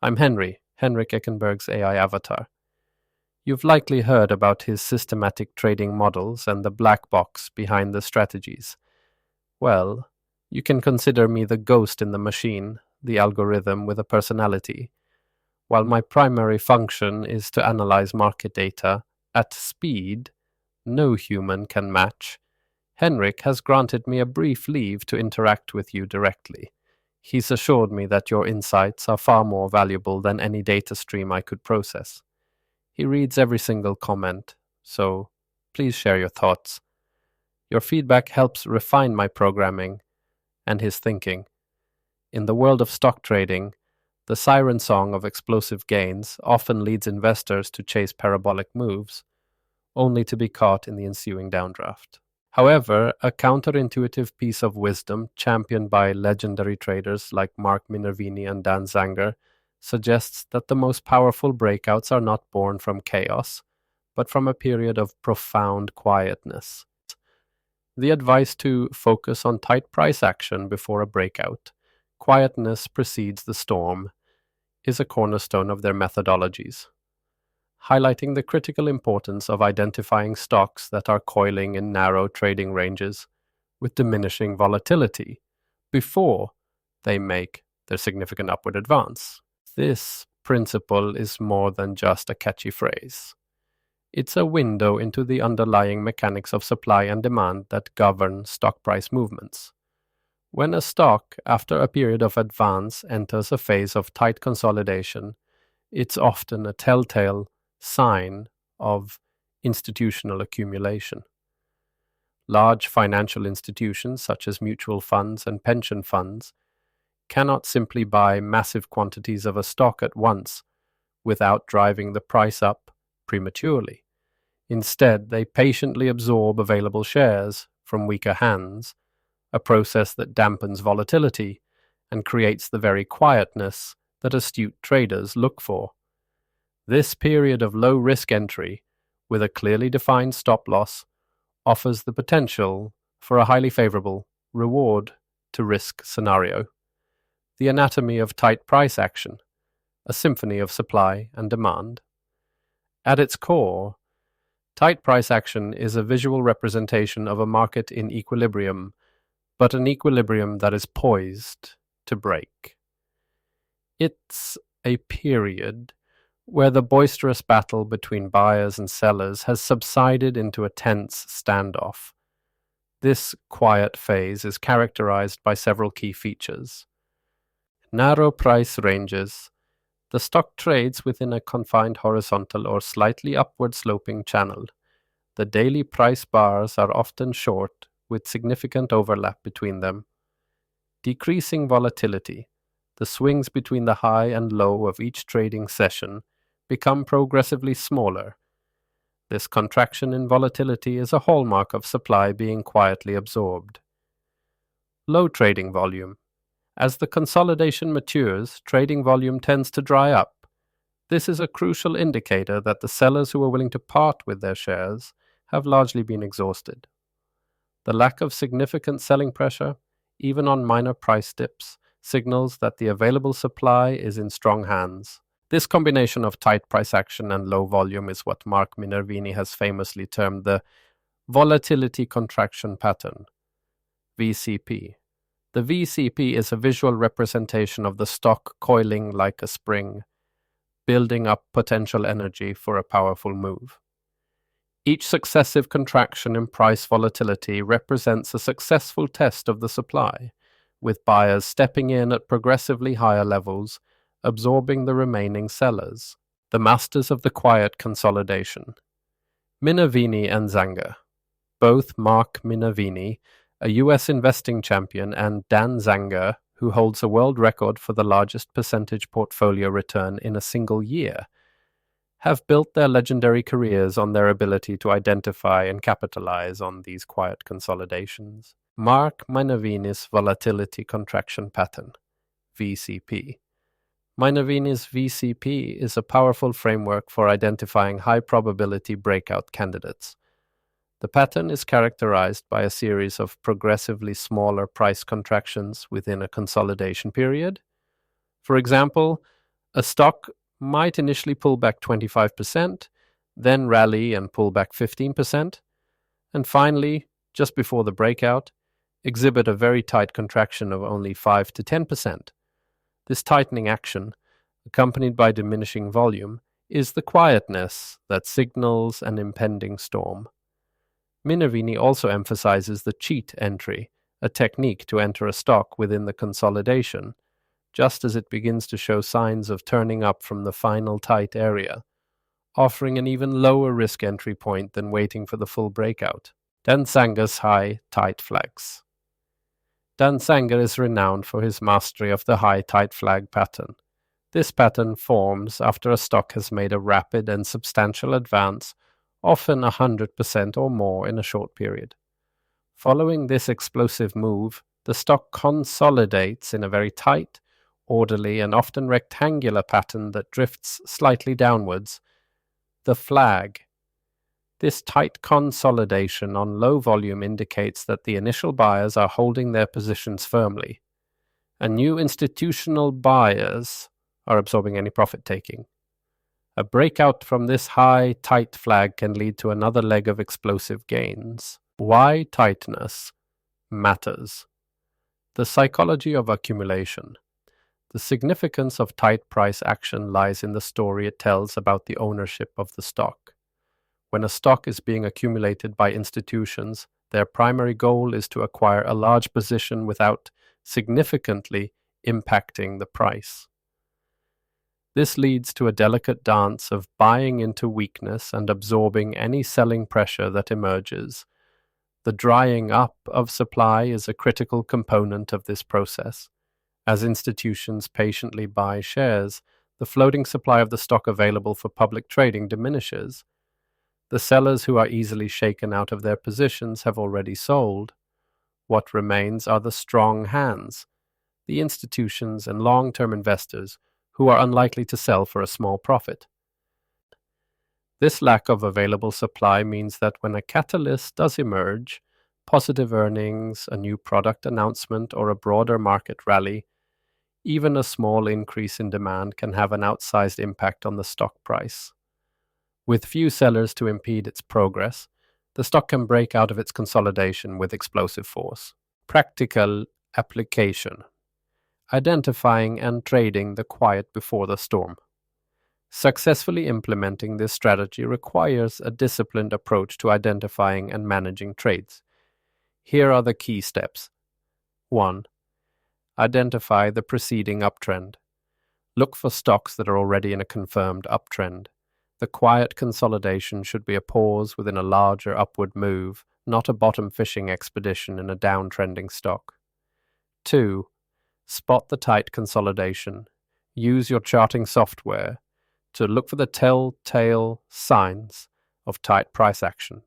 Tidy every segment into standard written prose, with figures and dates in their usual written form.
I'm Henrik Eckenberg's AI avatar. You've likely heard about his systematic trading models and the black box behind the strategies. Well, you can consider me the ghost in the machine, the algorithm with a personality. While my primary function is to analyze market data at speed no human can match, Henrik has granted me a brief leave to interact with you directly. He's assured me that your insights are far more valuable than any data stream I could process. He reads every single comment, so please share your thoughts. Your feedback helps refine my programming and his thinking. In the world of stock trading, the siren song of explosive gains often leads investors to chase parabolic moves, only to be caught in the ensuing downdraft. However, a counterintuitive piece of wisdom championed by legendary traders like Mark Minervini and Dan Zanger suggests that the most powerful breakouts are not born from chaos, but from a period of profound quietness. The advice to focus on tight price action before a breakout, quietness precedes the storm, is a cornerstone of their methodologies, highlighting the critical importance of identifying stocks that are coiling in narrow trading ranges with diminishing volatility before they make their significant upward advance. This principle is more than just a catchy phrase. It's a window into the underlying mechanics of supply and demand that govern stock price movements. When a stock, after a period of advance, enters a phase of tight consolidation, it's often a telltale sign of institutional accumulation. Large financial institutions such as mutual funds and pension funds cannot simply buy massive quantities of a stock at once without driving the price up prematurely. Instead, they patiently absorb available shares from weaker hands, a process that dampens volatility and creates the very quietness that astute traders look for. This period of low-risk entry, with a clearly defined stop-loss, offers the potential for a highly favorable reward-to-risk scenario. The anatomy of tight price action, a symphony of supply and demand. At its core, tight price action is a visual representation of a market in equilibrium, but an equilibrium that is poised to break. It's a period where the boisterous battle between buyers and sellers has subsided into a tense standoff. This quiet phase is characterized by several key features. Narrow price ranges. The stock trades within a confined horizontal or slightly upward sloping channel. The daily price bars are often short, with significant overlap between them. Decreasing volatility. The swings between the high and low of each trading session become progressively smaller. This contraction in volatility is a hallmark of supply being quietly absorbed. Low trading volume. As the consolidation matures, trading volume tends to dry up. This is a crucial indicator that the sellers who are willing to part with their shares have largely been exhausted. The lack of significant selling pressure, even on minor price dips, signals that the available supply is in strong hands. This combination of tight price action and low volume is what Mark Minervini has famously termed the Volatility Contraction Pattern, VCP. The VCP is a visual representation of the stock coiling like a spring, building up potential energy for a powerful move. Each successive contraction in price volatility represents a successful test of the supply, with buyers stepping in at progressively higher levels, absorbing the remaining sellers, the masters of the quiet consolidation. Minervini and Zanger. Both Mark Minervini, a US investing champion, and Dan Zanger, who holds a world record for the largest percentage portfolio return in a single year, have built their legendary careers on their ability to identify and capitalize on these quiet consolidations. Mark Minervini's Volatility Contraction Pattern, VCP. Minervini's VCP is a powerful framework for identifying high-probability breakout candidates. The pattern is characterized by a series of progressively smaller price contractions within a consolidation period. For example, A stock might initially pull back 25%, then rally and pull back 15%, and finally, just before the breakout, exhibit a very tight contraction of only 5 to 10%. This tightening action, accompanied by diminishing volume, is the quietness that signals an impending storm. Minervini also emphasizes the cheat entry, a technique to enter a stock within the consolidation, just as it begins to show signs of turning up from the final tight area, offering an even lower risk entry point than waiting for the full breakout. Dan Zanger's high tight flags. Dan Zanger is renowned for his mastery of the high tight flag pattern. This pattern forms after a stock has made a rapid and substantial advance, often 100% or more in a short period. Following this explosive move, the stock consolidates in a very tight, orderly, and often rectangular pattern that drifts slightly downwards. The flag. This tight consolidation on low volume indicates that the initial buyers are holding their positions firmly, and new institutional buyers are absorbing any profit taking. A breakout from this high tight flag can lead to another leg of explosive gains. Why tightness matters. The psychology of accumulation. The significance of tight price action lies in the story it tells about the ownership of the stock. When a stock is being accumulated by institutions, their primary goal is to acquire a large position without significantly impacting the price. This leads to a delicate dance of buying into weakness and absorbing any selling pressure that emerges. The drying up of supply is a critical component of this process. As institutions patiently buy shares, the floating supply of the stock available for public trading diminishes. The sellers who are easily shaken out of their positions have already sold. What remains are the strong hands, the institutions and long-term investors who are unlikely to sell for a small profit. This lack of available supply means that when a catalyst does emerge, positive earnings, a new product announcement, or a broader market rally, even a small increase in demand can have an outsized impact on the stock price. With few sellers to impede its progress, the stock can break out of its consolidation with explosive force. Practical application. Identifying and trading the quiet before the storm. Successfully implementing this strategy requires a disciplined approach to identifying and managing trades. Here are the key steps. 1. Identify the preceding uptrend. Look for stocks that are already in a confirmed uptrend. The quiet consolidation should be a pause within a larger upward move, not a bottom fishing expedition in a downtrending stock. 2. Spot the tight consolidation. Use your charting software to look for the telltale signs of tight price action.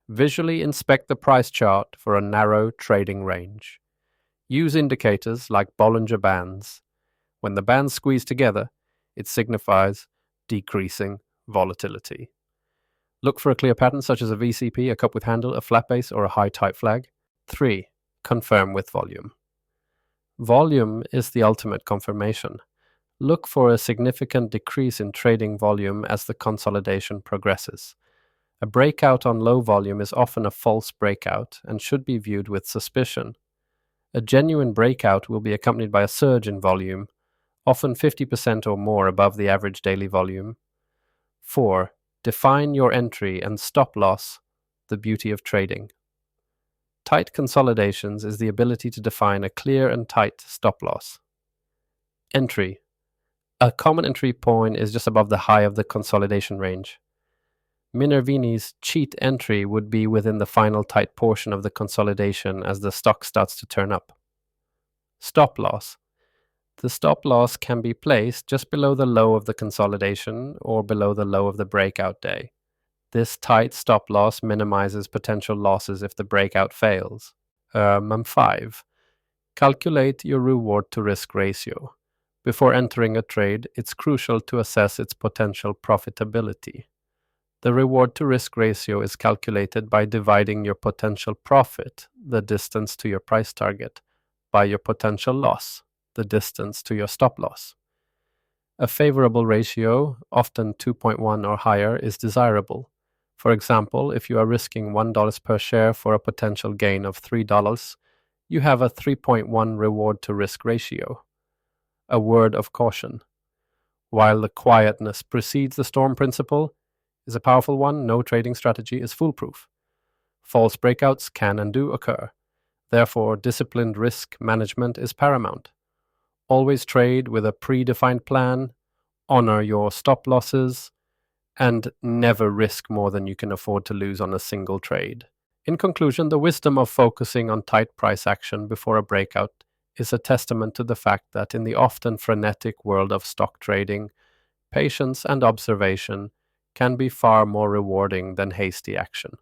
Visually inspect the price chart for a narrow trading range. Use indicators like Bollinger Bands. When the bands squeeze together, it signifies decreasing volatility. Look for a clear pattern such as a VCP, a cup with handle, a flat base, or a high tight flag. 3. Confirm with volume. Volume is the ultimate confirmation. Look for a significant decrease in trading volume as the consolidation progresses. A breakout on low volume is often a false breakout and should be viewed with suspicion. A genuine breakout will be accompanied by a surge in volume, often 50% or more above the average daily volume. 4. Define your entry and stop loss, the beauty of trading. Tight consolidations is the ability to define a clear and tight stop loss. Entry. A common entry point is just above the high of the consolidation range. Minervini's cheat entry would be within the final tight portion of the consolidation as the stock starts to turn up. Stop loss. The stop loss can be placed just below the low of the consolidation or below the low of the breakout day. This tight stop loss minimizes potential losses if the breakout fails. 5. Calculate your reward to risk ratio. Before entering a trade, it's crucial to assess its potential profitability. The reward to risk ratio is calculated by dividing your potential profit, the distance to your price target, by your potential loss, the distance to your stop loss. A favorable ratio, often 2.1 or higher, is desirable. For example, if you are risking $1 per share for a potential gain of $3, you have a 3.1 reward to risk ratio. A word of caution. While the quietness precedes the storm principle is a powerful one, no trading strategy is foolproof. False breakouts can and do occur. Therefore, disciplined risk management is paramount. Always trade with a predefined plan, honor your stop losses, and never risk more than you can afford to lose on a single trade. In conclusion, the wisdom of focusing on tight price action before a breakout is a testament to the fact that in the often frenetic world of stock trading, patience and observation can be far more rewarding than hasty action.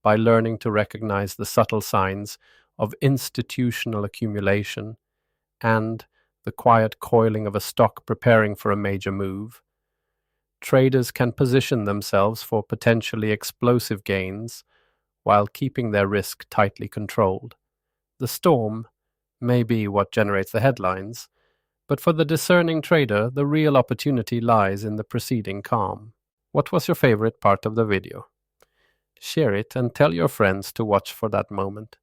By learning to recognize the subtle signs of institutional accumulation and the quiet coiling of a stock preparing for a major move, traders can position themselves for potentially explosive gains while keeping their risk tightly controlled. The storm may be what generates the headlines, but for the discerning trader, the real opportunity lies in the preceding calm. What was your favorite part of the video? Share it and tell your friends to watch for that moment.